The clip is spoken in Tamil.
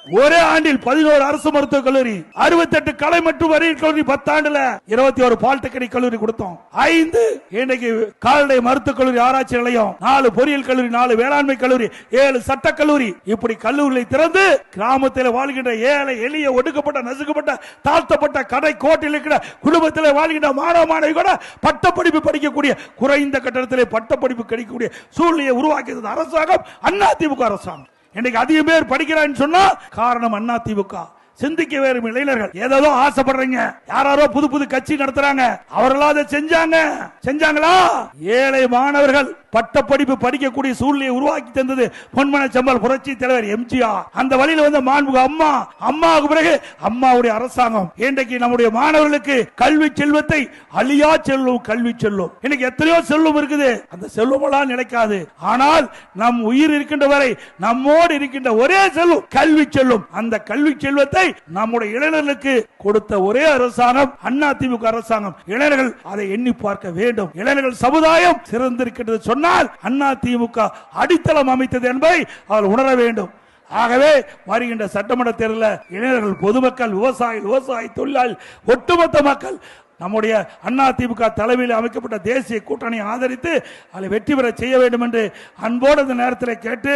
ஒரே ஆண்டில் 11 அரசு மருத்துவக் கல்லூரி, 68 கலை மற்றும் அறிவியல் கல்லூரி, 10 ஆண்டுல 21 பாலிடெக்னிக் கல்லூரி கொடுத்தோம். 5 இன்னைக்கு கால்நடை மருத்துவக் கல்லூரி ஆராய்ச்சி நிலையம், 4 பொறியியல் கல்லூரி, 4 வேளாண்மை கல்லூரி, 7 சட்டக் கல்லூரி, இப்படி கல்லூரிகளை திறந்து கிராமத்தில் வாழ்கின்ற ஏழை எளிய ஒடுக்கப்பட்ட நசுக்கப்பட்ட தாழ்த்தப்பட்ட கடை கோட்டில் இருக்கிற குடும்பத்தில் வாழ்கின்ற மாணவ மாணவி கூட பட்டப்படிப்பு படிக்கக்கூடிய குறைந்த கட்டணத்திலே பட்டப்படிப்பு கிடைக்கக்கூடிய சூழ்நிலையை உருவாக்கியது அரசாங்கம், அதிமுக அரசாங்கம். இன்னைக்கு அதிக பேர் படிக்கிறான்னு சொன்னா காரணம் அதிமுக. சிந்திக்க வேறும் இளைஞர்கள் ஏதோ ஆசைப்படுறீங்க, யாரோ புது புது கட்சி நடத்துறாங்க, அவர்களா அதை செஞ்சாங்களா? ஏழை மாணவர்கள் பட்டப்படிப்பு படிக்கக்கூடிய சூழ்நிலையை உருவாக்கி தந்தது பொன்மன செம்மல் புரட்சி தலைவர் எம்ஜிஆர். அந்த வழியில் வந்த மாண்புக அம்மாவுக்கு பிறகு அம்மாவுடைய அரசாங்கம் இன்றைக்கு நம்முடைய மாணவர்களுக்கு கல்வி செல்வத்தை அழியா செல்லும் கல்வி செல்லும். இன்னைக்கு எத்தனையோ செல்வம் இருக்குது, அந்த செல்வம் எல்லாம் நிலைக்காது. ஆனால் நம் உயிர் இருக்கின்ற வரை நம்மோடு இருக்கின்ற ஒரே செல்வம் கல்வி செல்லும். அந்த கல்வி செல்வத்தை நம்முடைய இளைஞர்களுக்கு கொடுத்த ஒரே அரசாங்கம் அதிமுக அரசாங்கம். இளைஞர்கள் அதை எண்ணி பார்க்க வேண்டும். இளைஞர்கள் சமுதாயம் சிறந்திருக்கின்றது சொன்னால் அதிமுக அடித்தளம் அமைத்தது என்பதை அவர் உணர வேண்டும். ஆகவே வருகின்ற சட்டமன்ற தேர்தலில் இளைஞர்கள், பொதுமக்கள், விவசாயி தொழிலாளி, ஒட்டுமொத்த மக்கள் நம்முடைய அதிமுக தலைமையில் அமைக்கப்பட்ட தேசிய கூட்டணி ஆதரித்து அதை வெற்றி பெற செய்ய வேண்டும் என்று அன்போடு இந்த நேரத்தில் கேட்டு